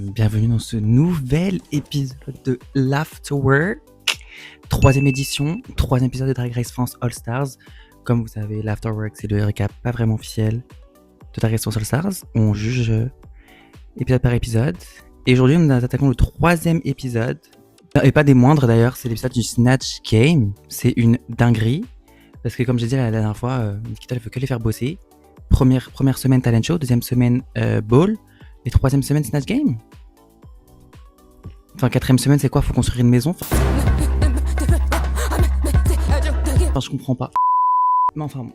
Bienvenue dans ce nouvel épisode de l'Afterwork, 3e édition, 3e épisode de Drag Race France All Stars. Comme vous savez, l'Afterwork, c'est le récap pas vraiment officiel de Drag Race France All Stars. On juge épisode par épisode. Et aujourd'hui, nous attaquons le 3e épisode. Et pas des moindres d'ailleurs, c'est l'épisode du Snatch Game. C'est une dinguerie. Parce que comme j'ai dit la dernière fois, Nikita ne veut que les faire bosser. Première semaine Talent Show, deuxième semaine Ball. Et 3e semaine Snatch Game. Enfin, 4e semaine, c'est quoi? Faut construire une maison. Enfin, je comprends pas. Mais enfin, bon.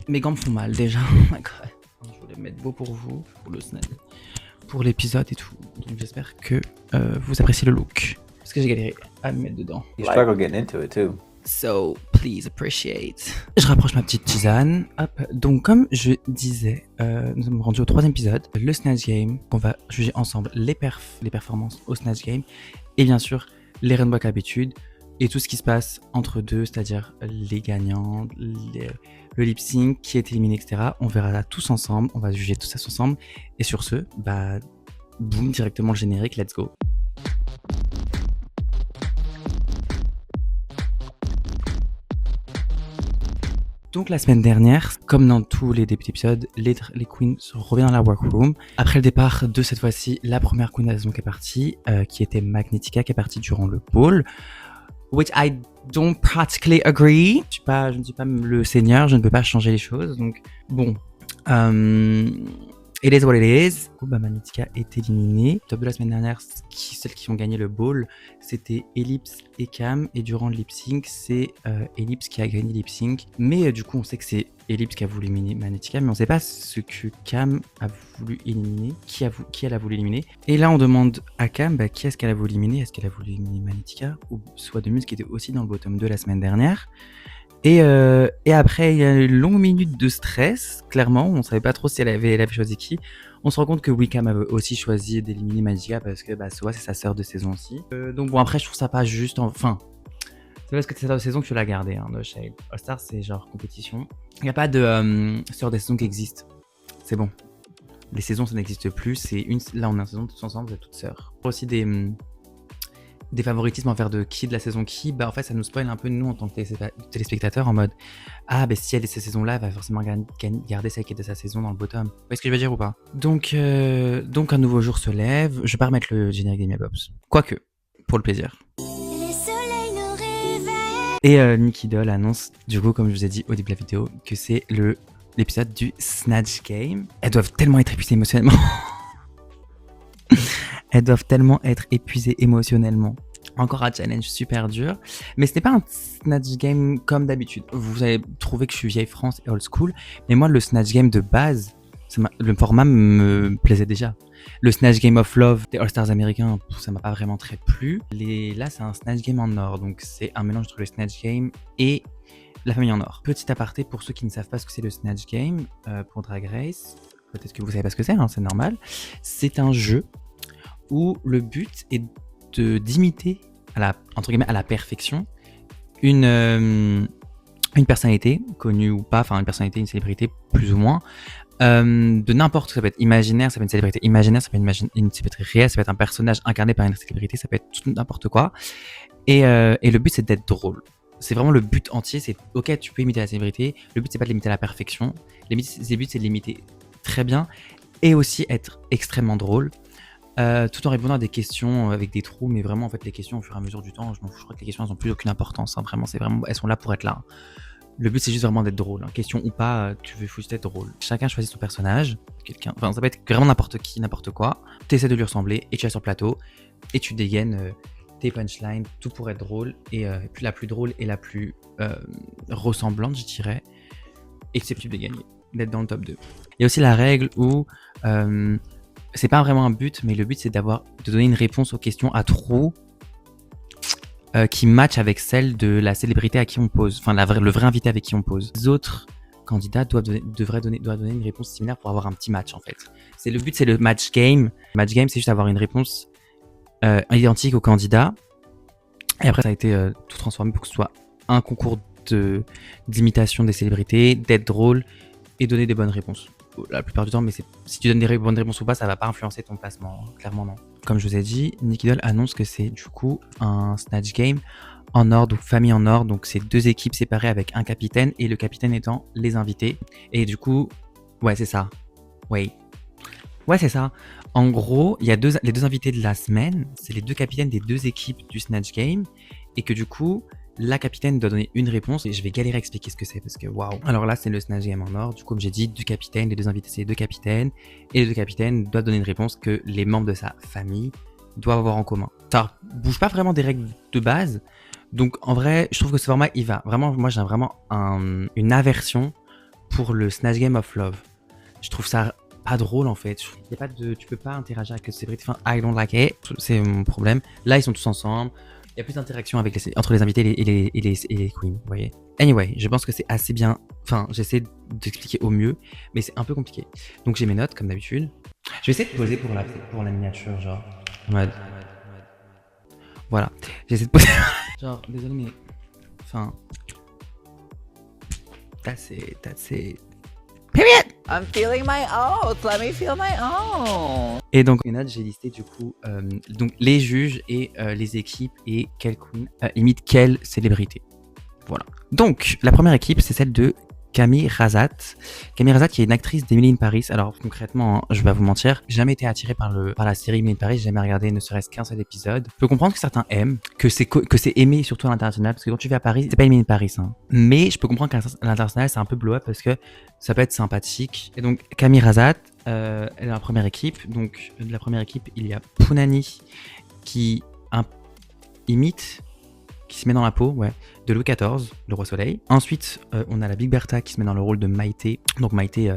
Mes gants me font mal déjà. Je voulais me mettre beau pour vous, pour le snatch, pour l'épisode et tout. Donc j'espère que vous appréciez le look. Parce que j'ai galéré à me mettre dedans. You struggle getting into it too. So, please appreciate. Je rapproche ma petite tisane. Hop. Donc, comme je disais, nous sommes rendus au 3e épisode, le Snatch Game, qu'on va juger ensemble les performances au Snatch Game, et bien sûr, les Rainbow Habitudes, et tout ce qui se passe entre deux, c'est-à-dire les gagnants, le lip sync, qui est éliminé, etc. On verra ça tous ensemble, on va juger tout ça ensemble, et sur ce, boum, directement le générique, let's go. Donc la semaine dernière, comme dans tous les débuts d'épisodes, les queens reviennent dans la workroom. Après le départ de cette fois-ci, la première queen de la saison qui est partie, qui était Magnetica, qui est partie durant le ball. Which I don't practically agree. Je ne suis pas le seigneur, je ne peux pas changer les choses. Donc bon, it is what it is. Magnetica est éliminée. Top de la semaine dernière, celles qui ont gagné le ball, c'était Ellipse et Cam. Et durant le lip sync, c'est Ellipse qui a gagné lip sync. Mais du coup, on sait que c'est Ellipse qui a voulu éliminer Magnetica, mais on ne sait pas ce que Cam a voulu éliminer, qui elle a voulu éliminer. Et là, on demande à Cam qui est-ce qu'elle a voulu éliminer. Est-ce qu'elle a voulu éliminer Magnetica ou soit de Muse qui était aussi dans le bottom 2 la semaine dernière. Et après, il y a une longue minute de stress, clairement. On ne savait pas trop si elle avait choisi qui. On se rend compte que Wickham avait aussi choisi d'éliminer Magica parce que Soa, c'est sa sœur de saison aussi. Donc bon, après, je trouve ça pas juste. Enfin, c'est parce que c'est sa sœur de saison que tu l'as gardée. No shade. All Stars, c'est genre compétition. Il n'y a pas de sœur de saison qui existe. C'est bon. Les saisons, ça n'existe plus. Là, on est en saison tous ensemble, vous êtes toutes sœurs. Aussi des favoritismes envers de qui de la saison qui, en fait ça nous spoil un peu nous en tant que téléspectateurs en mode si elle est de cette saison là elle va forcément garder celle qui est de sa saison dans le bottom. Vous voyez ce que je veux dire ou pas? Donc un nouveau jour se lève. Je vais pas remettre le générique des Mia Bobs, quoique pour le plaisir. Et Nicky Doll annonce du coup, comme je vous ai dit au début de la vidéo, que c'est l'épisode du Snatch Game. Elles doivent tellement être épuisées émotionnellement. Elles doivent tellement être épuisées émotionnellement. Encore un challenge super dur. Mais ce n'est pas un Snatch Game comme d'habitude. Vous allez trouver que je suis vieille France et old school. Mais moi, le Snatch Game de base, le format me plaisait déjà. Le Snatch Game of Love des All Stars américains, ça m'a pas vraiment très plu. Là, c'est un Snatch Game en or. Donc, c'est un mélange entre le Snatch Game et la famille en or. Petit aparté pour ceux qui ne savent pas ce que c'est le Snatch Game pour Drag Race. Peut-être que vous savez pas ce que c'est, c'est normal. C'est un jeu où le but est d'imiter entre guillemets à la perfection une personnalité connue ou pas, enfin une personnalité, une célébrité plus ou moins, de n'importe, ça peut être imaginaire, ça peut être une célébrité imaginaire, ça peut être une célébrité réelle, ça peut être un personnage incarné par une célébrité, ça peut être tout n'importe quoi. Et le but c'est d'être drôle. C'est vraiment le but entier, c'est ok, tu peux imiter la célébrité, le but c'est pas de l'imiter à la perfection, le but c'est de l'imiter très bien et aussi être extrêmement drôle. Tout en répondant à des questions avec des trous, mais vraiment en fait les questions au fur et à mesure du temps, je crois que les questions elles ont plus aucune importance, vraiment elles sont là pour être là. Le but c'est juste vraiment d'être drôle, question ou pas, tu veux juste être drôle. Chacun choisit son personnage, ça peut être vraiment n'importe qui, n'importe quoi, tu essaies de lui ressembler et tu es sur le plateau et tu dégaines tes punchlines, tout pour être drôle et la plus drôle et la plus ressemblante je dirais, et c'est possible de gagner, d'être dans le top 2. Il y a aussi la règle où c'est pas vraiment un but, mais le but c'est de donner une réponse aux questions à trous qui match avec celle de la célébrité à qui on pose, enfin le vrai invité avec qui on pose. Les autres candidats doivent donner une réponse similaire pour avoir un petit match en fait. Le but c'est le match game. Le match game c'est juste avoir une réponse identique au candidat. Et après ça a été tout transformé pour que ce soit un concours d'imitation des célébrités, d'être drôle et donner des bonnes réponses. la plupart du temps, mais si tu donnes des bonnes réponses ou pas, ça va pas influencer ton placement, clairement non. Comme je vous ai dit, Nicky Doll annonce que c'est du coup un Snatch Game en ordre, donc famille en ordre, donc c'est 2 équipes séparées avec un capitaine, et le capitaine étant les invités. Et du coup, ouais c'est ça, ouais c'est ça. En gros, il y a les 2 invités de la semaine, c'est les 2 capitaines des 2 équipes du Snatch Game, et que du coup, la capitaine doit donner une réponse, et je vais galérer à expliquer ce que c'est parce que waouh. Alors là, c'est le Snatch Game en ordre. Du coup, comme j'ai dit, 2 capitaines, les 2 invités, c'est les 2 capitaines, et les 2 capitaines doivent donner une réponse que les membres de sa famille doivent avoir en commun. Ça bouge pas vraiment des règles de base, donc en vrai, je trouve que ce format, il va. Vraiment, moi, j'ai vraiment une aversion pour le Snatch Game of Love. Je trouve ça pas drôle en fait. Tu peux pas interagir avec les célébrités. Enfin, I don't like it. C'est mon problème. Là, ils sont tous ensemble. Il y a plus d'interaction entre les invités et les queens, vous voyez. Anyway, je pense que c'est assez bien. Enfin, j'essaie d'expliquer au mieux, mais c'est un peu compliqué. Donc j'ai mes notes, comme d'habitude. Je vais essayer de poser pour la miniature, genre. En mode. Voilà. J'essaie de poser. Genre, désolé, mais. Enfin. That's it. Period! I'm feeling my oats. Let me feel my oats. Et donc, mes notes, j'ai listé du coup donc, les juges et les équipes et quelle queen imite quelle célébrité. Voilà. Donc, la première équipe, c'est celle de Camille Razat. Camille Razat, qui est une actrice d'Emily in Paris. Alors, concrètement, je vais pas vous mentir, j'ai jamais été attiré par la série Emily in Paris. J'ai jamais regardé ne serait-ce qu'un seul épisode. Je peux comprendre que certains aiment, que c'est aimé surtout à l'international, parce que quand tu vas à Paris, c'est pas Emily in Paris. Hein. Mais je peux comprendre qu'à l'international, c'est un peu blow-up parce que ça peut être sympathique. Et donc, Camille Razat, elle est la première équipe. Donc, de la première équipe, il y a Pounani qui imite, qui se met dans la peau, de Louis XIV, le roi soleil. Ensuite, on a la Big Bertha qui se met dans le rôle de Maïté. Donc Maïté,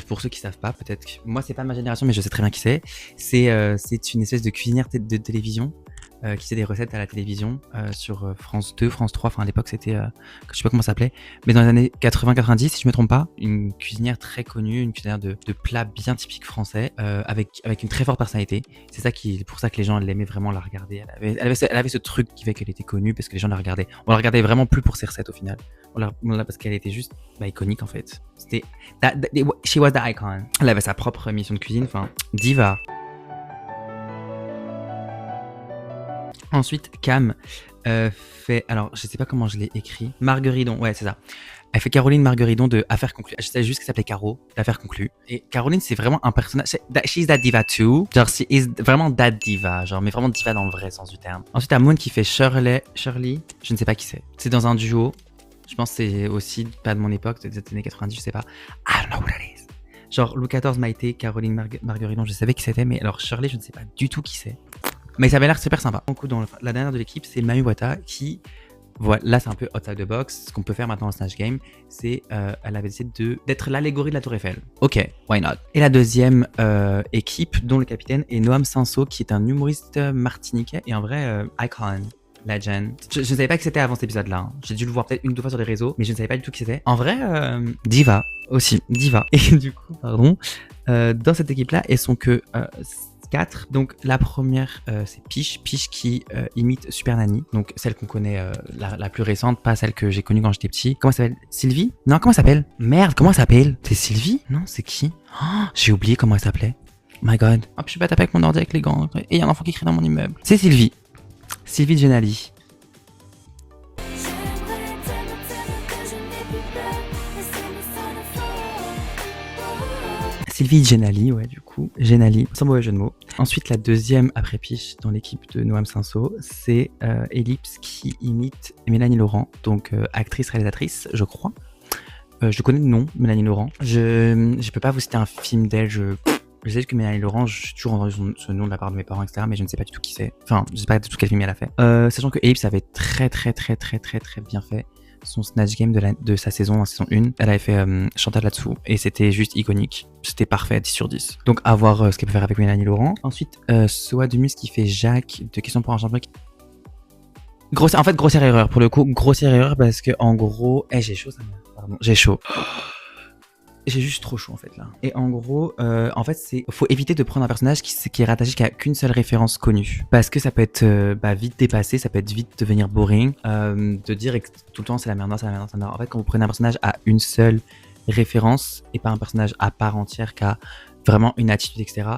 pour ceux qui savent pas, peut-être que moi c'est pas ma génération, mais je sais très bien qui c'est. C'est une espèce de cuisinière de télévision qui fait des recettes à la télévision sur France 2, France 3. Enfin à l'époque c'était, je sais pas comment ça s'appelait, mais dans les années 80-90 si je me trompe pas, une cuisinière très connue, une cuisinière de plats bien typiques français, avec une très forte personnalité. C'est ça pour ça que les gens l'aimaient vraiment la regarder. Elle avait ce truc qui fait qu'elle était connue parce que les gens la regardaient. On la regardait vraiment plus pour ses recettes au final. Parce qu'elle était juste iconique en fait. C'était she was the icon. Elle avait sa propre émission de cuisine, enfin diva. Ensuite, Cam fait, alors je sais pas comment je l'ai écrit, Margueridon, ouais c'est ça. Elle fait Caroline Margueridon de Affaires conclues. Je savais juste qu'elle s'appelait Caro, d'Affaires conclues. Et Caroline, c'est vraiment un personnage. She's that diva too. Genre, she is vraiment that diva. Genre, mais vraiment diva dans le vrai sens du terme. Ensuite, t'as Moon qui fait Shirley. Je ne sais pas qui c'est. C'est dans un duo. Je pense que c'est aussi pas de mon époque, des années 90, je sais pas. I don't know what it is. Genre, Louis XIV, Maïté, Caroline Margueridon, je savais qui c'était, mais alors Shirley, je ne sais pas du tout qui c'est. Mais ça avait l'air super sympa. Donc, dans la dernière de l'équipe, c'est Mami Wata qui. Voilà, là c'est un peu outside the box. Ce qu'on peut faire maintenant dans Snatch Game, c'est elle avait décidé d'être l'allégorie de la Tour Eiffel. Ok, why not. Et la deuxième équipe, dont le capitaine est Noam Sanso, qui est un humoriste martiniquais et un vrai icon, legend. Je ne savais pas que c'était avant cet épisode-là. Hein. J'ai dû le voir peut-être une ou deux fois sur les réseaux, mais je ne savais pas du tout qui c'était. En vrai, diva aussi, diva. Et du coup, pardon, dans cette équipe-là, elles sont que 4. Donc la première c'est Piche qui imite Super Nanny, donc celle qu'on connaît la plus récente, pas celle que j'ai connue quand j'étais petit. Comment elle s'appelle? Sylvie? Non, comment elle s'appelle? Merde, comment elle s'appelle? C'est Sylvie? Non, c'est qui? Oh, j'ai oublié comment elle s'appelait. My god. Hop, je suis pas tapé avec mon ordi avec les gants. Et il y a un enfant qui crie dans mon immeuble. C'est Sylvie. Sylvie Genali. Sylvie Genali, ouais, du coup. Genali, sans mauvais jeu de mots. Ensuite, la deuxième après Piche dans l'équipe de Noam Sanso, c'est Ellipse qui imite Mélanie Laurent, donc actrice, réalisatrice, je crois. Je connais le nom, Mélanie Laurent. Je peux pas vous citer un film d'elle, je sais que Mélanie Laurent, j'ai toujours entendu ce nom de la part de mes parents, etc., mais je ne sais pas du tout qui c'est. Enfin, je sais pas du tout quel film elle a fait. Sachant que Ellipse avait très bien fait son Snatch Game de sa saison, saison 1. Elle avait fait Chantal là-dessous et c'était juste iconique. C'était parfait, 10 sur 10. Donc à voir ce qu'elle peut faire avec Mélanie Laurent. Ensuite, Soa Dumus qui fait Jacques de Question pour un champion. Grossière erreur pour le coup, grossière erreur parce que en gros, j'ai chaud ça. Pardon, j'ai chaud. J'ai juste trop chaud en fait là. Et en gros, en fait, faut éviter de prendre un personnage qui est rattaché qu'une seule référence connue, parce que ça peut être vite dépassé, ça peut être vite devenir boring, de dire tout le temps c'est la merde, non, c'est la merde, c'est la merde. En fait, quand vous prenez un personnage à une seule référence et pas un personnage à part entière qui a vraiment une attitude, etc.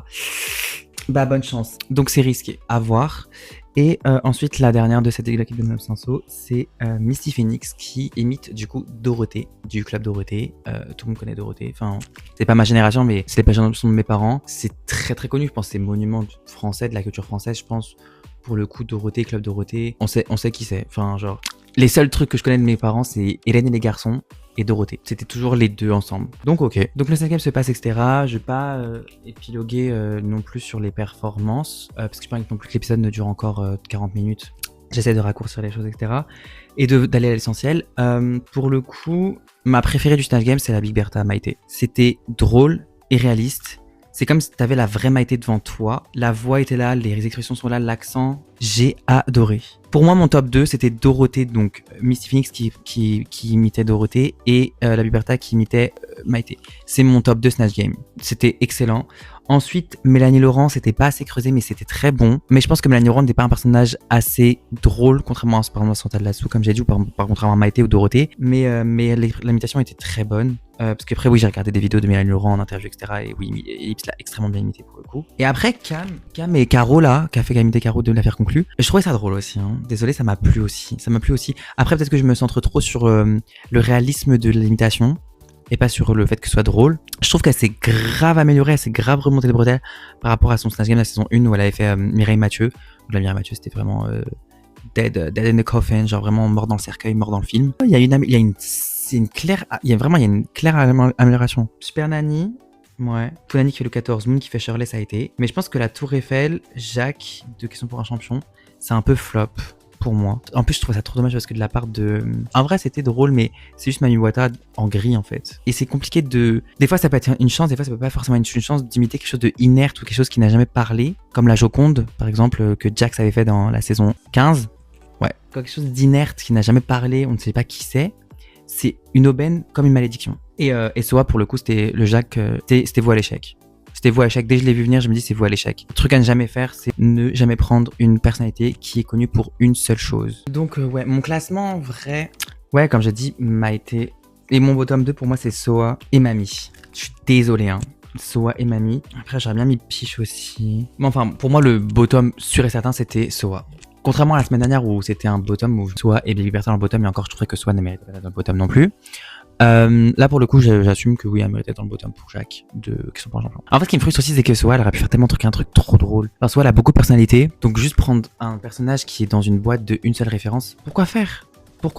Bah, bonne chance. Donc, c'est risqué à voir. Et ensuite, la dernière de cette équipe de Madame Cinceau, c'est Misty Phoenix qui imite du coup Dorothée, du club Dorothée. Tout le monde connaît Dorothée. Enfin, c'est pas ma génération, mais c'est les générations de mes parents. C'est très très connu, je pense, c'est monument français, de la culture française, je pense. Pour le coup, Dorothée, club Dorothée, on sait qui c'est. Enfin, genre, les seuls trucs que je connais de mes parents, c'est Hélène et les garçons et Dorothée. C'était toujours les deux ensemble. Donc ok. Donc le 5e se passe, etc. Je vais pas épiloguer non plus sur les performances, parce que je pense non plus que l'épisode ne dure encore 40 minutes. J'essaie de raccourcir les choses, etc. Et d'aller à l'essentiel. Pour le coup, ma préférée du Snatch Game, c'est la Big Bertha Maïté. C'était drôle et réaliste. C'est comme si t'avais la vraie Maïté devant toi. La voix était là, les expressions sont là, l'accent. J'ai adoré. Pour moi, mon top 2, c'était Dorothée, donc Misty Phoenix qui imitait Dorothée et la Big Bertha qui imitait Maïté. C'est mon top 2 Snatch Game. C'était excellent. Ensuite, Mélanie Laurent, c'était pas assez creusé, mais c'était très bon. Mais je pense que Mélanie Laurent n'était pas un personnage assez drôle, contrairement à par exemple, Chantal Latsou, comme j'ai dit, ou par contrairement à Maïté ou Dorothée. Mais l'imitation était très bonne. Parce qu'après, oui, j'ai regardé des vidéos de Mélanie Laurent en interview, etc. Et oui, Ips l'a extrêmement bien imité pour le coup. Et après, Cam et Caro, là, qui a fait imiter Caro de l'affaire conclue, je trouvais ça drôle aussi. Hein. Désolé, ça m'a plu aussi. Après, peut-être que je me centre trop sur le réalisme de l'imitation et pas sur le fait que ce soit drôle. Je trouve qu'elle s'est grave améliorée, elle s'est grave remontée les bretelles par rapport à son Snatch Game la saison 1 où elle avait fait Mireille Mathieu. Donc là, Mireille Mathieu, c'était vraiment dead in the coffin, genre vraiment mort dans le cercueil, mort dans le film. Il y a une claire amélioration. Super Nanny, ouais. Pounani qui fait le 14, Moon qui fait Shirley, ça a été. Mais je pense que la Tour Eiffel, Jacques, de Question pour un champion, c'est un peu flop pour moi. En plus, je trouve ça trop dommage parce que de la part de... En vrai, c'était drôle, mais c'est juste Mami Wata en gris, en fait. Et c'est compliqué de... Des fois, ça peut être une chance, des fois, ça peut pas forcément être une chance d'imiter quelque chose de inerte ou quelque chose qui n'a jamais parlé, comme la Joconde, par exemple, que Jax avait fait dans la saison 15. Ouais. Quelque chose d'inerte qui n'a jamais parlé, on ne sait pas qui c'est. C'est une aubaine comme une malédiction. Et Soa, pour le coup, c'était le Jacques... C'était voie à l'échec. C'était voie à l'échec. Dès que je l'ai vu venir, je me dis c'est voie à l'échec. Le truc à ne jamais faire, c'est ne jamais prendre une personnalité qui est connue pour une seule chose. Donc ouais, mon classement en vrai, ouais, comme j'ai dit, m'a été... Et mon bottom 2 pour moi, c'est Soa et Mami. Je suis désolé, hein. Soa et Mami. Après, j'aurais bien mis Piche aussi. Mais enfin, pour moi, le bottom sûr et certain, c'était Soa. Contrairement à la semaine dernière où c'était un bottom où Soa et Baby Bertha dans le bottom, et encore, je trouvais que Soa ne méritait pas d'être dans le bottom non plus. Là pour le coup j'assume que oui elle méritait dans le bottom pour Jacques de Question pour un champion. En fait ce qui me frustre aussi c'est que Soa elle aurait pu faire tellement un truc trop drôle. Enfin Soa elle a beaucoup de personnalité, donc juste prendre un personnage qui est dans une boîte de une seule référence, pourquoi faire elle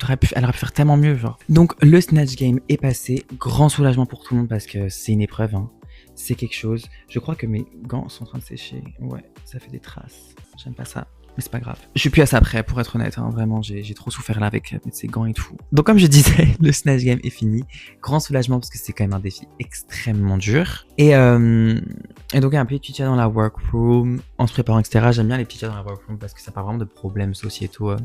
aurait pu faire tellement mieux genre. Donc le Snatch Game est passé, grand soulagement pour tout le monde parce que c'est une épreuve hein. C'est quelque chose. Je crois que mes gants sont en train de sécher, ouais ça fait des traces, j'aime pas ça. Mais c'est pas grave. Je suis plus assez prêt pour être honnête, hein. Vraiment, j'ai trop souffert là avec ces gants et tout. Donc comme je disais, le Snatch Game est fini. Grand soulagement parce que c'est quand même un défi extrêmement dur. Et donc un petit chat dans la workroom, en se préparant, etc. J'aime bien les petits chats dans la workroom parce que ça parle vraiment de problèmes sociétaux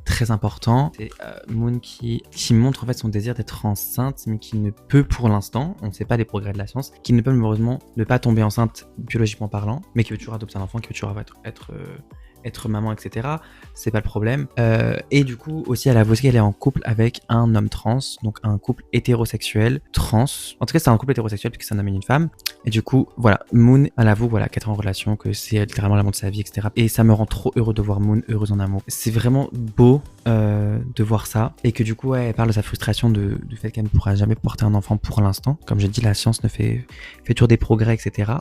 très importants. C'est Moon qui montre en fait son désir d'être enceinte, mais qui ne peut pour l'instant, on ne sait pas des progrès de la science, qui ne peut malheureusement ne pas tomber enceinte biologiquement parlant, mais qui veut toujours adopter un enfant, qui veut toujours être maman, etc. C'est pas le problème. Et du coup, aussi, elle avoue qu'elle est en couple avec un homme trans, donc un couple hétérosexuel trans. En tout cas, c'est un couple hétérosexuel puisque c'est un homme et une femme. Et du coup, voilà, Moon, elle avoue, voilà, qu'être en relation, que c'est littéralement l'amour de sa vie, etc. Et ça me rend trop heureux de voir Moon heureuse en amour. C'est vraiment beau de voir ça. Et que du coup, ouais, elle parle de sa frustration du fait qu'elle ne pourra jamais porter un enfant pour l'instant. Comme j'ai dit, la science ne fait toujours des progrès, etc.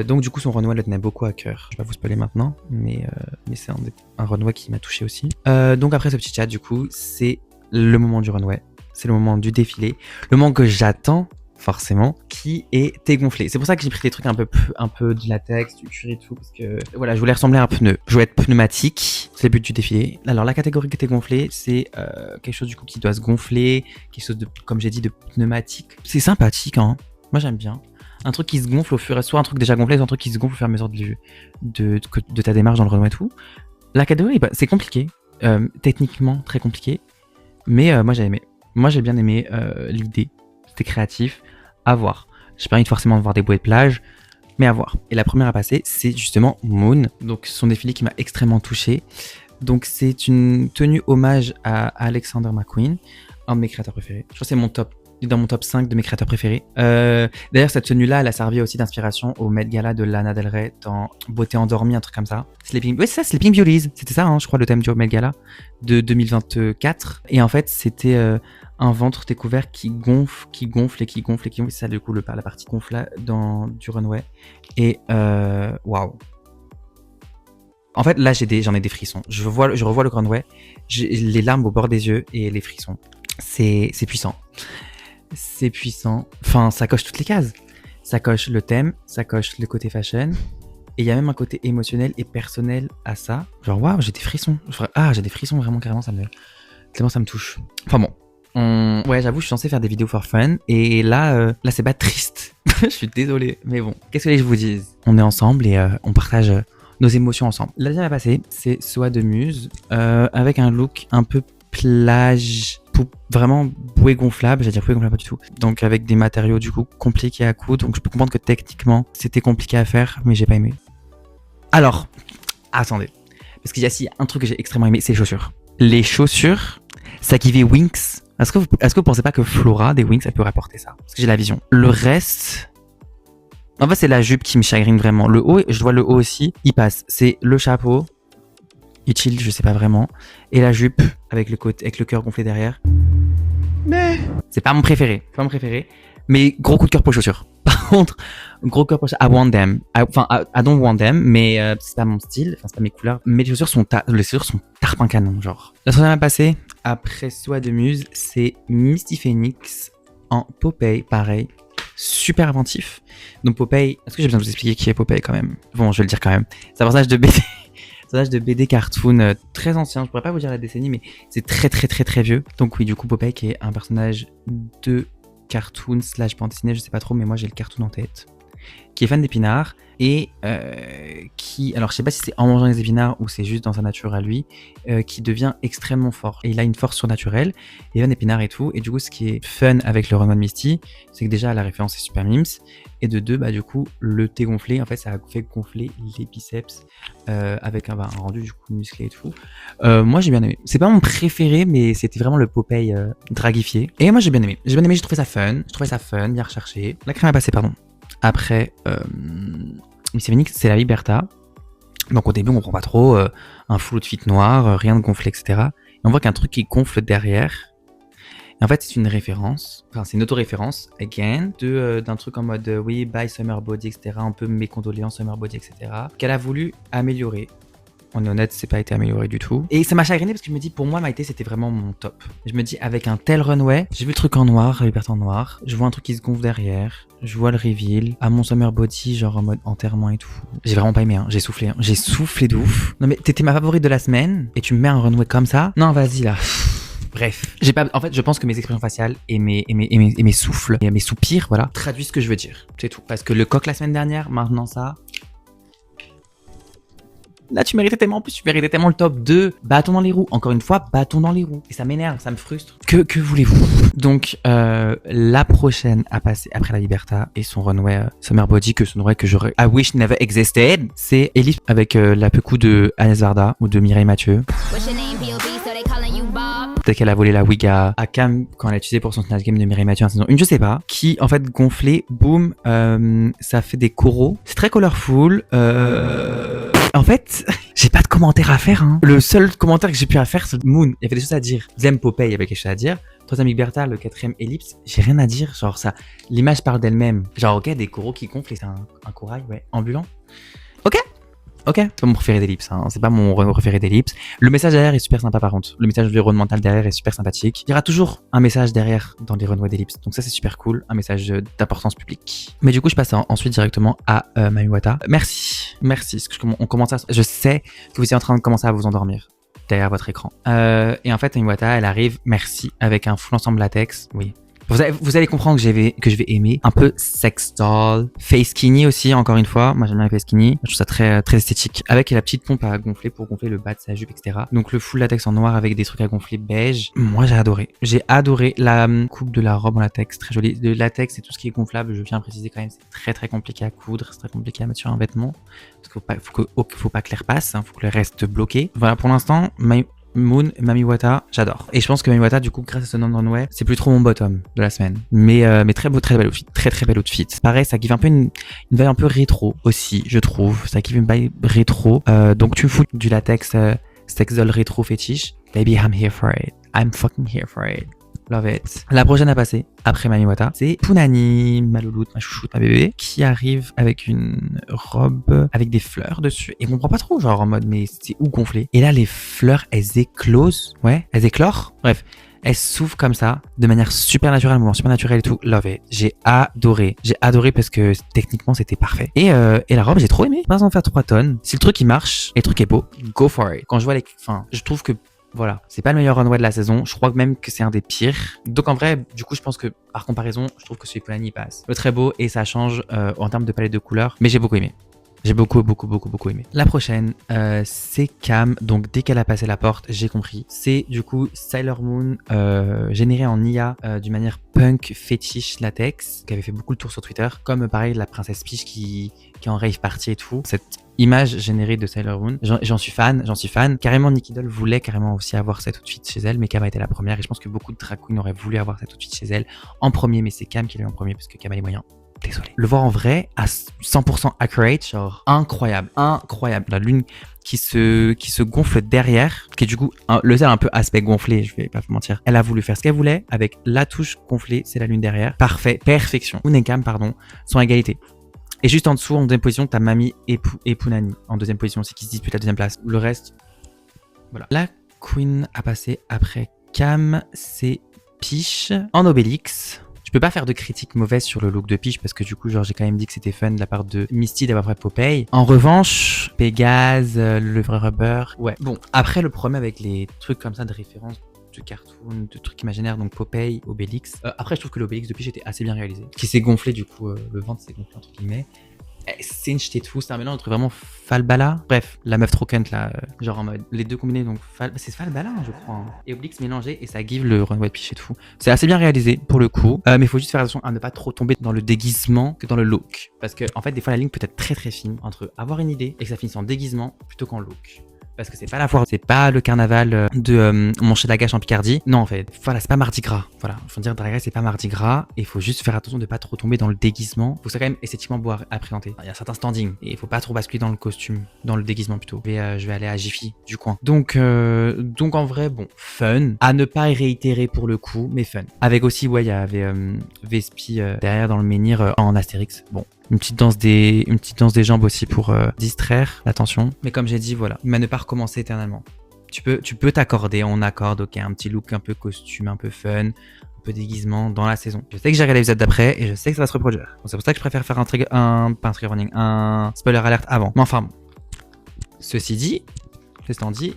Donc du coup, son renouveau, elle le tenait beaucoup à cœur. Je vais pas vous spoiler maintenant, mais c'est un runway qui m'a touché aussi. Donc après ce petit chat, du coup, c'est le moment du runway, c'est le moment du défilé, le moment que j'attends forcément, qui est dégonflé. C'est pour ça que j'ai pris des trucs un peu du latex, du cuir et tout, parce que voilà, je voulais ressembler à un pneu. Je voulais être pneumatique, c'est le but du défilé. Alors la catégorie qui était gonflée, c'est quelque chose du coup qui doit se gonfler, quelque chose de, comme j'ai dit, de pneumatique. C'est sympathique, hein. Moi j'aime bien. Un truc qui se gonfle au fur et à mesure, soit un truc déjà gonflé, soit un truc qui se gonfle au fur et à mesure de ta démarche dans le runway et tout. La catégorie, c'est compliqué, techniquement très compliqué, mais moi j'ai aimé. Moi j'ai bien aimé l'idée, c'était créatif, à voir. J'ai pas envie de forcément voir des bouées de plage, mais à voir. Et la première à passer, c'est justement Moon, donc son défilé qui m'a extrêmement touché. Donc c'est une tenue hommage à Alexander McQueen, un de mes créateurs préférés. Je crois que c'est mon top Il est dans mon top 5 de mes créateurs préférés. D'ailleurs, cette tenue-là, elle a servi aussi d'inspiration au Met Gala de Lana Del Rey dans Beauté endormie, un truc comme ça. Sleeping... Ouais, c'est ça, Sleeping Beauties. C'était ça, hein, je crois, le thème du Met Gala de 2024. Et en fait, c'était un ventre découvert qui gonfle et qui gonfle et qui gonfle. C'est ça, du coup, la partie gonfle du runway. Et waouh. En fait, là, j'en ai des frissons. Je revois le runway, j'ai les larmes au bord des yeux et les frissons. C'est puissant. C'est puissant. Enfin, ça coche toutes les cases. Ça coche le thème, ça coche le côté fashion. Et il y a même un côté émotionnel et personnel à ça. Genre, waouh, j'ai des frissons. J'ai des frissons vraiment, carrément, ça me touche. Enfin bon. Ouais, j'avoue, je suis censé faire des vidéos for fun. Et là c'est pas triste. Je suis désolé. Mais bon, qu'est-ce que je vous dise? On est ensemble et on partage nos émotions ensemble. La deuxième à passer, c'est Soie de Muse. Avec un look un peu plage, vraiment bouée gonflable, j'allais dire bouée gonflable pas du tout. Donc avec des matériaux du coup compliqués à coudre, donc je peux comprendre que techniquement c'était compliqué à faire, mais j'ai pas aimé. Alors, attendez, parce qu'il y a aussi un truc que j'ai extrêmement aimé, c'est les chaussures. Les chaussures, ça qui fait Winx. Est-ce que vous pensez pas que Flora des Winx, elle peut rapporter ça? Parce que j'ai la vision. Le reste, en fait c'est la jupe qui me chagrine vraiment. Le haut, je vois le haut aussi, il passe. C'est le chapeau. Il chill, je sais pas vraiment. Et la jupe avec le cœur gonflé derrière. Mais c'est pas mon préféré. Mais gros coup de cœur pour les chaussures. Par contre, gros cœur pour les chaussures. I want them. I don't want them. Mais c'est pas mon style. Enfin, c'est pas mes couleurs. Mais les chaussures sont tarpin canon, genre. La troisième à passer, après Soie de Muse, c'est Misty Phoenix en Popeye, pareil. Super inventif. Donc Popeye, est-ce que j'ai besoin de vous expliquer qui est Popeye quand même? Bon, je vais le dire quand même. C'est un personnage de BD. Personnage de BD cartoon très ancien, je pourrais pas vous dire la décennie, mais c'est très vieux. Donc oui, du coup Popeye qui est un personnage de cartoon / bande dessinée, je sais pas trop, mais moi j'ai le cartoon en tête, qui est fan d'épinards et qui, alors je sais pas si c'est en mangeant les épinards ou c'est juste dans sa nature à lui, qui devient extrêmement fort. Et il a une force surnaturelle, il est fan d'épinards et tout, et du coup ce qui est fun avec le runway de Misty, c'est que déjà la référence est super mimes, et de deux, bah du coup le thé gonflé, en fait ça a fait gonfler les biceps avec un rendu du coup musclé et tout. Moi j'ai bien aimé. C'est pas mon préféré, mais c'était vraiment le Popeye dragifié. Et moi j'ai bien aimé, j'ai trouvé ça fun, bien recherché. La crème à passer, pardon. Après, Misty Phoenix, c'est la Liberta. Donc au début, on comprend pas trop. Un full outfit noir, rien de gonflé, etc. Et on voit qu'un truc qui gonfle derrière. Et en fait, c'est une référence, enfin, c'est une auto-référence, again, d'un truc en mode oui, bye Summer Body, etc. Un peu mes condoléances Summer Body, etc. Qu'elle a voulu améliorer. On est honnête, c'est pas été amélioré du tout. Et ça m'a chagriné parce que je me dis, pour moi, Maïté, c'était vraiment mon top. Je me dis, avec un tel runway, j'ai vu le truc en noir, Liberté en noir. Je vois un truc qui se gonfle derrière. Je vois le reveal. À mon Summer Body, genre en mode enterrement et tout. J'ai vraiment pas aimé, hein. J'ai soufflé de ouf. Non mais t'étais ma favorite de la semaine et tu me mets un runway comme ça. Non, vas-y là. Bref, en fait, je pense que mes expressions faciales et mes souffles et mes soupirs, voilà, traduisent ce que je veux dire. C'est tout. Parce que le coq la semaine dernière, maintenant ça. Là, tu méritais tellement le top 2. Bâton dans les roues. Encore une fois, bâton dans les roues. Et ça m'énerve, ça me frustre. Que voulez-vous? Donc, la prochaine à passer après la Liberta et son runway Summer Body, que j'aurais I wish never existed, c'est Ellipse avec la pecou de Agnès Varda ou de Mireille Mathieu. Peut-être qu'elle a volé la wig à Cam quand elle a utilisé pour son Snatch Game de Mireille Mathieu en saison 1, je sais pas. Qui, en fait, gonflé, boum, ça fait des coraux. C'est très colorful. En fait, j'ai pas de commentaire à faire. Hein. Le seul commentaire que j'ai pu faire, c'est Moon. Il y avait des choses à dire. Deuxième Popeye, il y avait quelque chose à dire. Troisième Liberta, le quatrième Ellipse, j'ai rien à dire. Genre ça, l'image parle d'elle-même. Genre ok, des coraux qui gonflent et c'est un corail, ouais, ambulant. Ok, c'est pas mon préféré d'Ellipse, hein. C'est pas mon préféré d'Ellipse. Le message derrière est super sympa par contre. Le message environnemental derrière est super sympathique. Il y aura toujours un message derrière dans les runways d'Ellipse. Donc ça c'est super cool, un message d'importance publique. Mais du coup je passe ensuite directement à Mami Wata. Merci. Parce que je sais que vous êtes en train de commencer à vous endormir derrière votre écran. Et en fait Mami Wata elle arrive, merci, avec un full ensemble latex. Oui. Vous allez comprendre que je vais aimer un peu sex doll, face skinny aussi, encore une fois. Moi, j'aime bien les face skinny. Je trouve ça très, très esthétique. Avec la petite pompe à gonfler pour gonfler le bas de sa jupe, etc. Donc, le full latex en noir avec des trucs à gonfler beige. Moi, j'ai adoré. J'ai adoré la coupe de la robe en latex, très jolie. Le latex et tout ce qui est gonflable, je viens préciser quand même, c'est très, très compliqué à coudre. C'est très compliqué à mettre sur un vêtement. Parce qu'il faut pas que l'air passe, hein, faut que l'air reste bloqué. Voilà, pour l'instant, Moon, Mami Wata, j'adore. Et je pense que Mami Wata, du coup, grâce à ce non-runway, c'est plus trop mon bottom de la semaine. Mais très beau, très belle outfit. Très très belle outfit. Pareil, ça give un peu une vibe un peu rétro aussi, je trouve. Ça give une vibe rétro. Donc tu me fous du latex Sexdoll rétro fétiche. Baby, I'm here for it. I'm fucking here for it. Love it. La prochaine à passer, après Mami Wata, c'est Punani, ma louloute, ma chouchoute, ma bébé, qui arrive avec une robe avec des fleurs dessus. Et on comprend pas trop, genre en mode, mais c'est où gonflé. Et là, les fleurs, elles éclosent. Ouais, elles éclorent. Bref. Elle s'ouvre comme ça, de manière super naturelle, un mouvement super naturel et tout. Love it. J'ai adoré. J'ai adoré parce que techniquement, c'était parfait. Et la robe, j'ai trop aimé. Pas besoin de faire 3 tonnes. Si le truc, il marche et le truc est beau, go for it. Quand je vois les... Enfin, je trouve que voilà, c'est pas le meilleur runway de la saison. Je crois même que c'est un des pires. Donc en vrai, du coup, je pense que par comparaison, je trouve que celui de Punani passe. Le très beau et ça change en termes de palette de couleurs. Mais j'ai beaucoup aimé. J'ai beaucoup aimé. La prochaine, c'est Cam. Donc dès qu'elle a passé la porte, j'ai compris. C'est du coup Sailor Moon généré en IA d'une manière punk fétiche latex, qui avait fait beaucoup le tour sur Twitter. Comme pareil la princesse Peach qui est en rave party et tout. Cette image générée de Sailor Moon, j'en suis fan. Carrément, Nicky Doll voulait carrément aussi avoir cet outfit chez elle, mais Cam a été la première. Et je pense que beaucoup de drag queens auraient voulu avoir cet outfit chez elle en premier, mais c'est Cam qui l'a eu en premier parce que Cam a les moyens. Désolé. Le voir en vrai à 100% accurate, genre incroyable. La lune qui se gonfle derrière, qui est du coup le seul un peu aspect gonflé, je vais pas vous mentir. Elle a voulu faire ce qu'elle voulait avec la touche gonflée, c'est la lune derrière. Parfait, perfection. Moon et Cam, pardon, sont à égalité. Et juste en dessous, en deuxième position, t'as Mami et Punani en deuxième position aussi qui se disputent la deuxième place. Le reste, voilà. La queen à passer après Cam, c'est Peach en Obélix. Je peux pas faire de critique mauvaise sur le look de Peach parce que du coup, genre, j'ai quand même dit que c'était fun de la part de Misty d'avoir fait Popeye. En revanche, Pégase, le vrai rubber. Ouais. Bon, après le problème avec les trucs comme ça de référence de cartoon, de trucs imaginaires, donc Popeye, Obélix. Après, je trouve que l'Obélix de Peach était assez bien réalisé. Qui s'est gonflé, du coup, le ventre s'est gonflé entre guillemets. Cinch et tout, c'est un mélange entre vraiment Falbala. Bref, la meuf trop cunt là, genre en mode les deux combinés, donc c'est Falbala, je crois. Hein. Et Obélix mélangé et ça give le runway de Peach et tout. C'est assez bien réalisé pour le coup, mais il faut juste faire attention à ne pas trop tomber dans le déguisement que dans le look. Parce que en fait, des fois, la ligne peut être très très fine entre avoir une idée et que ça finisse en déguisement plutôt qu'en look. Parce que c'est pas la foire, c'est pas le carnaval de Moncher la Gâche en Picardie. Non, en fait, voilà, c'est pas Mardi Gras. Voilà, faut dire Drag Race, c'est pas Mardi Gras. Et il faut juste faire attention de pas trop tomber dans le déguisement. Faut que ça quand même esthétiquement beau à présenter. Il y a certains standings et il faut pas trop basculer dans le costume, dans le déguisement plutôt. Je vais aller à Jiffy du coin. Donc en vrai, bon, fun. À ne pas réitérer pour le coup, mais fun. Avec aussi, ouais, il y avait Vespi derrière dans le menhir en Astérix. Bon. Une petite danse des jambes aussi pour distraire l'attention. Mais comme j'ai dit, voilà, mais ne pas recommencer éternellement. Tu peux t'accorder, on accorde, ok, un petit look un peu costume, un peu fun, un peu déguisement dans la saison. Je sais que j'ai regardé l'épisode d'après et je sais que ça va se reproduire. Donc c'est pour ça que je préfère faire un spoiler alert avant. Mais enfin bon. Ceci dit,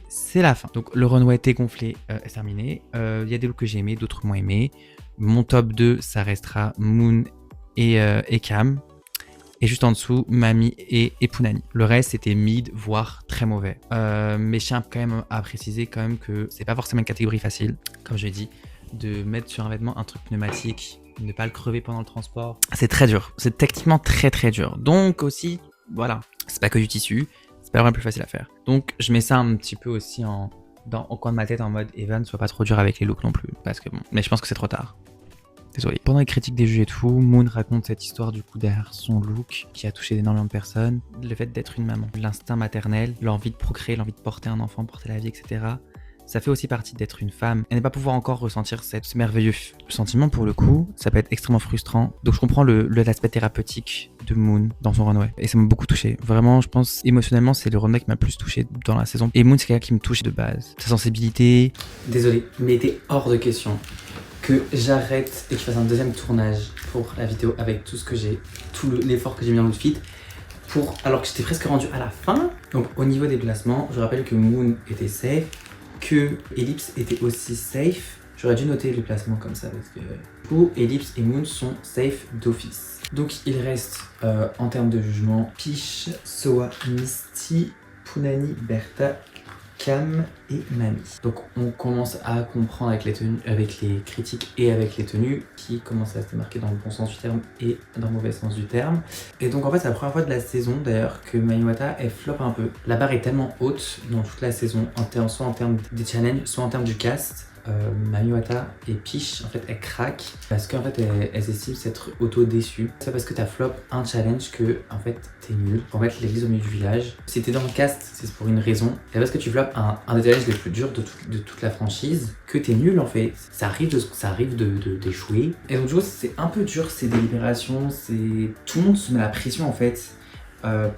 c'est la fin. Donc le runway était gonflé, est terminé. Il y a des looks que j'ai aimés, d'autres moins aimés. Mon top 2, ça restera Moon et Cam. Et juste en dessous, Mami et Punani. Le reste, c'était mid, voire très mauvais. Mais je tiens quand même à préciser quand même que c'est pas forcément une catégorie facile, comme je l'ai dit, de mettre sur un vêtement un truc pneumatique, ne pas le crever pendant le transport. C'est très dur. C'est techniquement très très dur. Donc aussi, voilà, c'est pas que du tissu, c'est pas vraiment plus facile à faire. Donc je mets ça un petit peu aussi au coin de ma tête en mode Evan, sois pas trop dur avec les looks non plus. Parce que bon, mais je pense que c'est trop tard. Désolé. Pendant les critiques des juges et tout, Moon raconte cette histoire du coup derrière son look qui a touché énormément de personnes. Le fait d'être une maman, l'instinct maternel, l'envie de procréer, l'envie de porter un enfant, porter la vie, etc. Ça fait aussi partie d'être une femme et ne pas pouvoir encore ressentir ce merveilleux sentiment pour le coup, ça peut être extrêmement frustrant. Donc je comprends l'aspect thérapeutique de Moon dans son runway et ça m'a beaucoup touché. Vraiment, je pense émotionnellement, c'est le runway qui m'a le plus touché dans la saison. Et Moon, c'est quelqu'un qui me touche de base. Sa sensibilité. Désolé, mais il était hors de question que j'arrête et que je fasse un deuxième tournage pour la vidéo avec tout l'effort que j'ai mis dans l'outfit alors que j'étais presque rendu à la fin. Donc au niveau des placements, je rappelle que Moon était safe, que Ellipse était aussi safe. J'aurais dû noter les placements comme ça parce que du coup Ellipse et Moon sont safe d'office. Donc il reste en termes de jugement Peach, Soa, Misty, Punani, Bertha Cam et Mamie. Donc on commence à comprendre avec les tenues, avec les critiques et avec les tenues qui commencent à se démarquer dans le bon sens du terme et dans le mauvais sens du terme. Et donc en fait c'est la première fois de la saison d'ailleurs que Mami Wata elle floppe un peu. La barre est tellement haute dans toute la saison, soit en termes des challenges, soit en termes du cast. Mami Wata et Peach en fait elles craquent parce qu'en fait elles estiment s'être auto-déçues. C'est parce que t'as flop un challenge que en fait t'es nul. En fait l'église au milieu du village. Si t'es dans le cast c'est pour une raison. C'est parce que tu flop un des challenges les plus durs de toute la franchise que t'es nul en fait. Ça arrive d'échouer. Et donc du coup c'est un peu dur ces délibérations. Tout le monde se met la pression en fait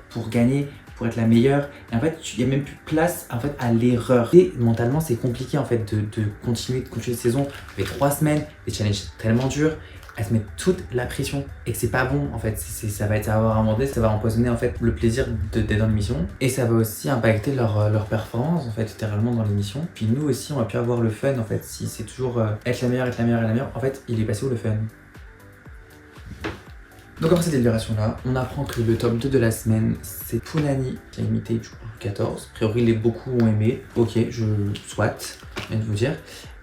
pour gagner, pour être la meilleure, et en fait il n'y a même plus place en fait à l'erreur. Et mentalement c'est compliqué en fait de continuer cette saison. Ça fait 3 semaines, des challenges tellement durs, elles se mettent toute la pression et que c'est pas bon en fait. Ça va avoir un moment donné, ça va empoisonner en fait le plaisir d'être dans l'émission, et ça va aussi impacter leur performance en fait littéralement dans l'émission. Puis nous aussi on va plus avoir le fun en fait si c'est toujours être la meilleure. En fait il est passé où le fun? Donc après cette délibération-là, on apprend que le top 2 de la semaine, c'est Pounani qui a imité du coup 14. A priori, beaucoup ont aimé. Ok, je souhaite, je viens de vous dire.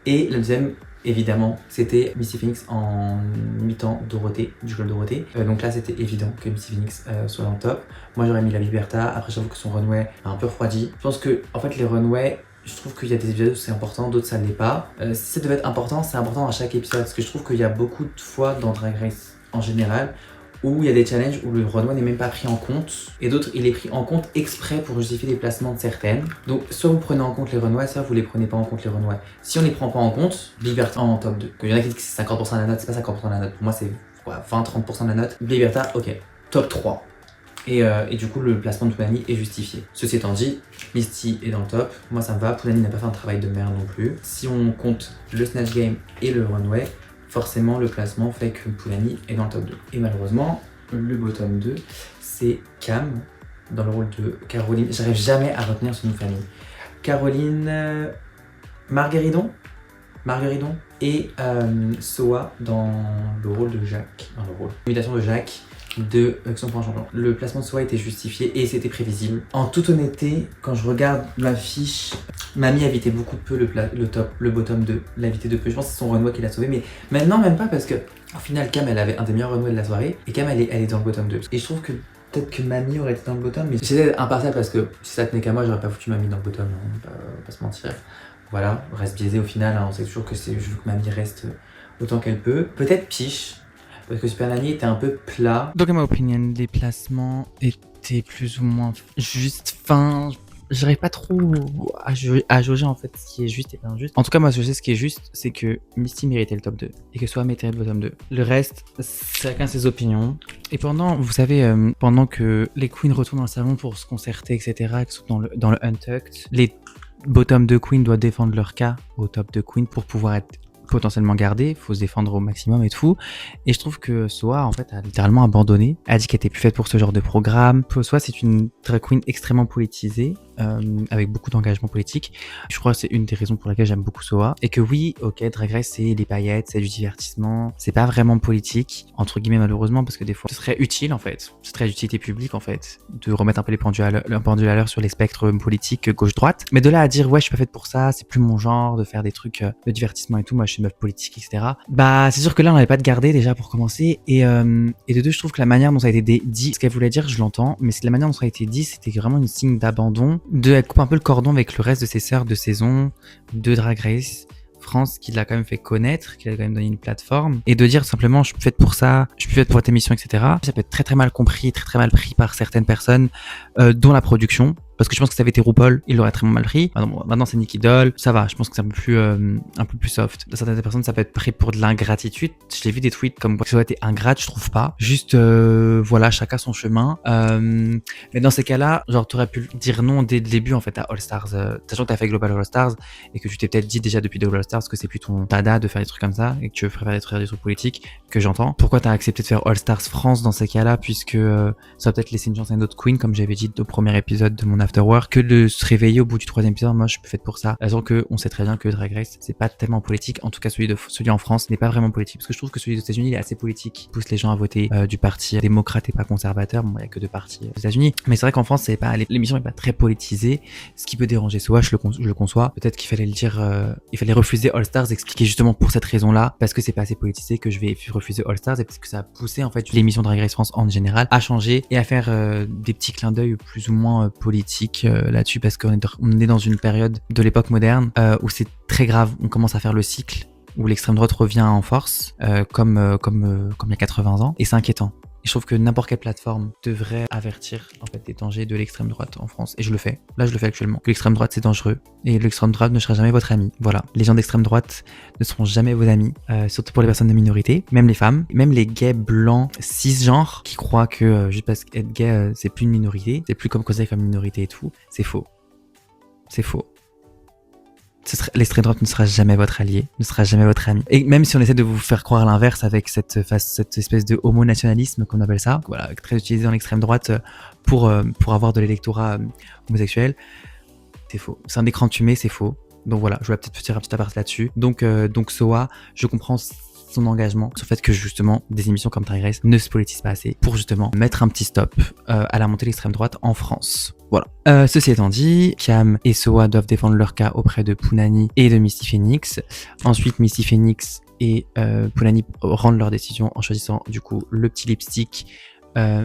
Et le deuxième, évidemment, c'était Missy Phoenix en imitant Dorothée, du club Dorothée. Donc là, c'était évident que Missy Phoenix soit dans le top. Moi, j'aurais mis la Liberta. Après, j'avoue que son runway a un peu refroidi. Je pense que, en fait, les runways, je trouve qu'il y a des épisodes où c'est important, d'autres ça l'est pas. Si ça devait être important, c'est important à chaque épisode. Parce que je trouve qu'il y a beaucoup de fois dans Drag Race en général où il y a des challenges où le runway n'est même pas pris en compte, et d'autres il est pris en compte exprès pour justifier les placements de certaines. Donc soit vous prenez en compte les runways, soit vous les prenez pas en compte les runways. Si on les prend pas en compte, Liberta en top 2. Il y en a qui disent que c'est 50% de la note, c'est pas 50% de la note. Pour moi c'est 20-30% de la note. Liberta, ok, top 3. Et du coup le placement de Pounani est justifié. Ceci étant dit, Misty est dans le top, moi ça me va, Pounani n'a pas fait un travail de merde non plus. Si on compte le Snatch Game et le runway, forcément le classement fait que Pounani est dans le top 2. Et malheureusement, le bottom 2, c'est Cam, dans le rôle de Caroline. J'arrive jamais à retenir son nom de famille. Caroline Margueridon et Soa dans le rôle de Jacques. Dans le rôle. L'imitation de Jacques de Son Point Champion. Le placement de Soa était justifié et c'était prévisible. En toute honnêteté, quand je regarde ma fiche, Mamie a évité beaucoup peu le bottom 2. L'a évité de peu. Je pense que c'est son runway qui l'a sauvé, mais maintenant même pas parce que au final Cam elle avait un des meilleurs runways de la soirée et Cam elle est dans le bottom 2. Et je trouve que peut-être que Mamie aurait été dans le bottom, mais j'essaie d'être impartial parce que si ça tenait qu'à moi, j'aurais pas foutu Mamie dans le bottom, hein, on va pas se mentir. Voilà, reste biaisé au final, hein, on sait toujours que je veux que Mamie reste autant qu'elle peut. Peut-être Peach, parce que Super Nanny était un peu plat. Donc à ma opinion, les placements étaient plus ou moins juste fins. J'arrive pas trop à jauger en fait ce qui est juste et pas injuste. En tout cas, moi, je sais ce qui est juste, c'est que Misty méritait le top 2 et que Soa méritait le bottom 2. Le reste, chacun ses opinions. Et vous savez, pendant que les queens retournent dans le salon pour se concerter, etc., qui sont dans le Untucked, les bottom 2 queens doivent défendre leur cas au top 2 queens pour pouvoir être potentiellement gardé, faut se défendre au maximum et tout. Et je trouve que Soa en fait a littéralement abandonné, a dit qu'elle était plus faite pour ce genre de programme. Soa c'est une drag queen extrêmement politisée, avec beaucoup d'engagement politique. Je crois que c'est une des raisons pour laquelle j'aime beaucoup Soa. Et que oui, ok, Drag Race c'est les paillettes, c'est du divertissement, c'est pas vraiment politique, entre guillemets malheureusement, parce que des fois ce serait utile en fait, ce serait d'utilité publique en fait, de remettre un peu les pendules à l'heure sur les spectres politiques gauche-droite. Mais de là à dire ouais je suis pas faite pour ça, c'est plus mon genre de faire des trucs de divertissement et tout, moi je suis une meuf politique etc. Bah c'est sûr que là on n'avait pas de garder déjà pour commencer, et de deux je trouve que la manière dont ça a été dit, ce qu'elle voulait dire je l'entends, mais c'est la manière dont ça a été dit, c'était vraiment une signe d'abandon, elle coupe un peu le cordon avec le reste de ses sœurs de saison de Drag Race France, qui l'a quand même fait connaître, qui l'a quand même donné une plateforme, et de dire simplement je suis faite pour ça, je suis faite pour votre émission, etc. Ça peut être très très mal compris, très très mal pris par certaines personnes, dont la production, parce que je pense que ça avait été RuPaul, il l'aurait très mal pris. Maintenant c'est Nicky Doll, ça va, je pense que c'est un peu plus soft. Certaines personnes ça peut être pris pour de l'ingratitude. Je l'ai vu des tweets comme quoi ça aurait été ingrate, je trouve pas. Juste voilà, chacun son chemin. Mais dans ces cas-là, genre t'aurais pu dire non dès le début en fait à All Stars, sachant que t'as fait Global All Stars et que tu t'es peut-être dit déjà depuis Global All Stars que c'est plus ton dada de faire des trucs comme ça et que tu préfères faire des trucs politiques, que j'entends. Pourquoi t'as accepté de faire All Stars France dans ces cas-là, puisque ça va peut-être laisser une chance à une autre queen, comme j'avais dit au premier épisode de mon l'afterwork que de se réveiller au bout du 3e épisode. Moi, je suis faite pour ça. Raison que on sait très bien que Drag Race, c'est pas tellement politique. En tout cas, celui en France n'est pas vraiment politique. Parce que je trouve que celui des États-Unis, il est assez politique. Il pousse les gens à voter du parti démocrate et pas conservateur. Bon, il y a que 2 partis aux États-Unis. Mais c'est vrai qu'en France, l'émission est pas très politisée. Ce qui peut déranger Soa, je le conçois. Peut-être qu'il fallait le dire, il fallait refuser All Stars, expliquer justement pour cette raison-là, parce que c'est pas assez politisé que je vais refuser All Stars et parce que ça a poussé en fait l'émission Drag Race France en général à changer et à faire des petits clins d'œil plus ou moins politiques là-dessus, parce qu'on est dans une période de l'époque moderne où c'est très grave. On commence à faire le cycle où l'extrême droite revient en force, comme il y a 80 ans, et c'est inquiétant. Et je trouve que n'importe quelle plateforme devrait avertir en fait des dangers de l'extrême droite en France. Et je le fais. Là, je le fais actuellement. Que l'extrême droite, c'est dangereux. Et l'extrême droite ne sera jamais votre ami. Voilà. Les gens d'extrême droite ne seront jamais vos amis. Surtout pour les personnes de minorité. Même les femmes. Même les gays blancs cisgenres qui croient que juste parce qu'être gay, c'est plus une minorité. C'est plus considéré comme une minorité et tout. C'est faux. C'est faux. L'extrême droite ne sera jamais votre allié, ne sera jamais votre ami. Et même si on essaie de vous faire croire l'inverse avec cette espèce de homo-nationalisme qu'on appelle ça, voilà, très utilisé dans l'extrême droite pour avoir de l'électorat homosexuel, c'est faux. C'est un écran de fumée, c'est faux. Donc voilà, je voulais peut-être faire un petit aparté là-dessus. Donc Soa, je comprends son engagement sur le fait que justement des émissions comme Drag Race ne se politisent pas assez pour justement mettre un petit stop à la montée de l'extrême droite en France. Voilà. Ceci étant dit, Cam et Soa doivent défendre leur cas auprès de Punani et de Misty Phoenix. Ensuite, Misty Phoenix et Punani rendent leur décision en choisissant du coup le petit lipstick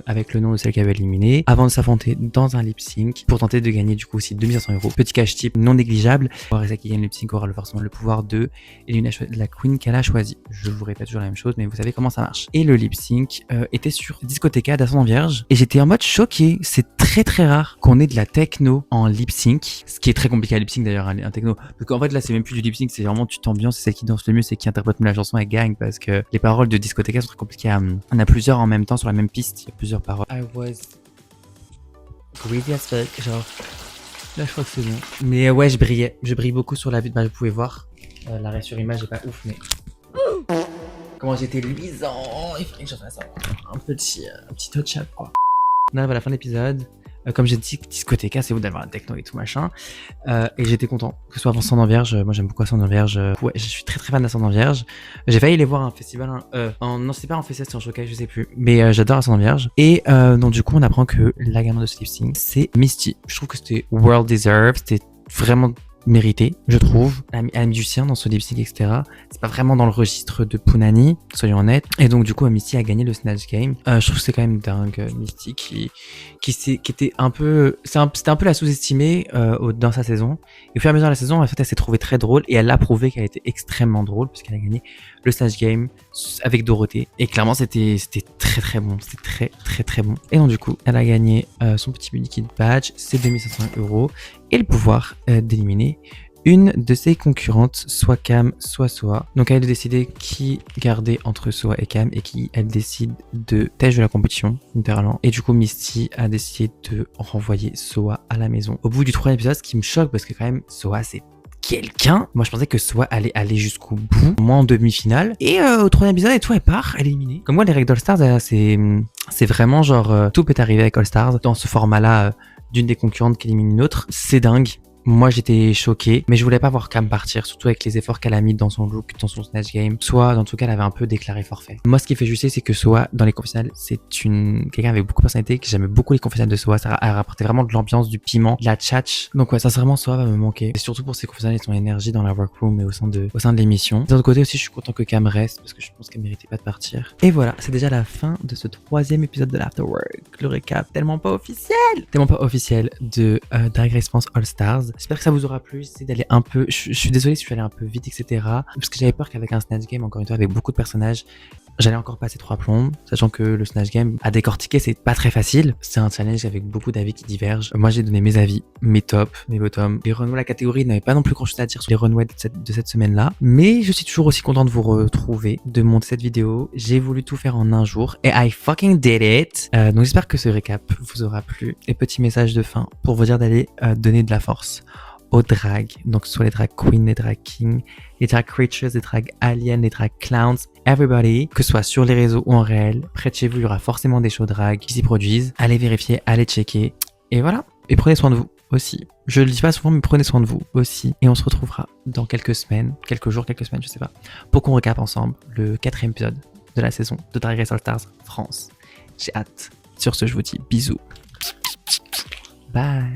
avec le nom de celle qui avait éliminé, avant de s'affronter dans un lip sync pour tenter de gagner du coup aussi 2500 €. Petit cash tip non négligeable. Celle qui gagne le lip sync aura forcément le pouvoir de éliminer la queen qu'elle a choisie. Je vous répète toujours la même chose, mais vous savez comment ça marche. Et le lip sync était sur Discoteca d'Ascendant Vierge et j'étais en mode choqué. C'est très très rare qu'on ait de la techno en lip sync, ce qui est très compliqué à lip sync d'ailleurs, un techno. Parce qu'en fait là c'est même plus du lip sync, c'est vraiment tu t'ambiances, c'est celle qui danse le mieux, c'est qui interprète la chanson et gagne, parce que les paroles de Discoteca sont très compliquées on a plusieurs en même temps sur la même piste. Il y a plusieurs paroles. I was greedy as fuck. Genre, là je crois que c'est bon. Mais ouais, je brillais. Je brille beaucoup sur la vue. Bah, vous pouvez voir. L'arrêt sur image est pas ouf, mais. Comment j'étais luisant. Il faudrait que je fasse un petit touch-up, quoi. On arrive à la fin de l'épisode. Comme j'ai dit, Discoteca, c'est vous d'avoir la techno et tout machin. Et j'étais content que ce soit Ascendant Vierge. Moi, j'aime beaucoup Ascendant Vierge. Ouais, je suis très très fan d'Ascendant Vierge. J'ai failli les voir à un festival. Non, c'est pas en festival, c'est en showcase, je sais plus. Mais j'adore Ascendant Vierge. Et donc, du coup, on apprend que la gagnante de ce lip sync, c'est Misty. Je trouve que c'était well deserved. C'était vraiment mérité, je trouve. Elle a mis du sien dans ce lip sync, etc. C'est pas vraiment dans le registre de Punani, soyons honnêtes. Et donc, du coup, Misty a gagné le Snatch Game. Je trouve que c'est quand même dingue, Misty, qui était un peu, c'était un peu la sous-estimée dans sa saison. Et au fur et à mesure de la saison, en fait, elle s'est trouvée très drôle et elle a prouvé qu'elle était extrêmement drôle puisqu'elle a gagné le Snatch Game avec Dorothée. Et clairement, c'était très très bon. C'était très très très bon. Et donc, du coup, elle a gagné son petit Unique Badge, ses 2500 € et le pouvoir d'éliminer une de ses concurrentes, soit Cam, soit Soa. Donc elle a décidé qui garder entre Soa et Cam et qui elle décide de têche de la compétition, littéralement. Et du coup Misty a décidé de renvoyer Soa à la maison. Au bout du 3e épisode, ce qui me choque parce que quand même Soa c'est quelqu'un. Moi je pensais que Soa allait aller jusqu'au bout, au moins en demi-finale. Et au 3e épisode et tout, elle part, elle est éliminée. Comme moi les règles d'All Stars, c'est vraiment genre tout peut arriver avec All Stars dans ce format-là d'une des concurrentes qui élimine une autre. C'est dingue. Moi j'étais choqué, mais je voulais pas voir Cam partir, surtout avec les efforts qu'elle a mis dans son look, dans son Snatch Game. Soit, dans tout cas, elle avait un peu déclaré forfait. Moi, ce qui fait juger, c'est que Soa, dans les confessionnals, c'est quelqu'un avec beaucoup de personnalité, que j'aime beaucoup les confessionnals de Soa. Ça a rapporté vraiment de l'ambiance, du piment, de la tchatch. Donc ouais, sincèrement, Soa va me manquer. Et surtout pour ses confessionnals et son énergie dans la workroom et au sein de l'émission. D'un autre côté aussi, je suis content que Cam reste, parce que je pense qu'elle méritait pas de partir. Et voilà, c'est déjà la fin de ce 3e épisode de l'Afterwork. Le récap tellement pas officiel de Drag Race France All Stars. J'espère que ça vous aura plu. J'essaie d'aller un peu. Je suis désolé si je suis allé un peu vite, etc. Parce que j'avais peur qu'avec un Snatch Game, encore une fois, avec beaucoup de personnages, j'allais encore passer 3 plombes. Sachant que le Snatch Game, à décortiquer, c'est pas très facile. C'est un challenge avec beaucoup d'avis qui divergent. Moi, j'ai donné mes avis, mes tops, mes bottoms. Les runways, la catégorie n'avait pas non plus grand chose à dire sur les runways de cette semaine-là. Mais je suis toujours aussi content de vous retrouver, de monter cette vidéo. J'ai voulu tout faire en un jour. Et I fucking did it. Donc j'espère que ce récap vous aura plu. Et petit message de fin pour vous dire d'aller donner de la force aux drags, donc soit les drag queens, les drag kings, les drag creatures, les drag aliens, les drag clowns, everybody, que ce soit sur les réseaux ou en réel, près de chez vous, il y aura forcément des shows drag qui s'y produisent. Allez vérifier, allez checker, et voilà, et prenez soin de vous. aussi. Je le dis pas souvent, mais prenez soin de vous aussi. Et on se retrouvera dans quelques semaines, quelques jours, quelques semaines, je sais pas, pour qu'on recape ensemble le 4e épisode de la saison de Drag Race All Stars France. J'ai hâte. Sur ce, je vous dis bisous. Bye.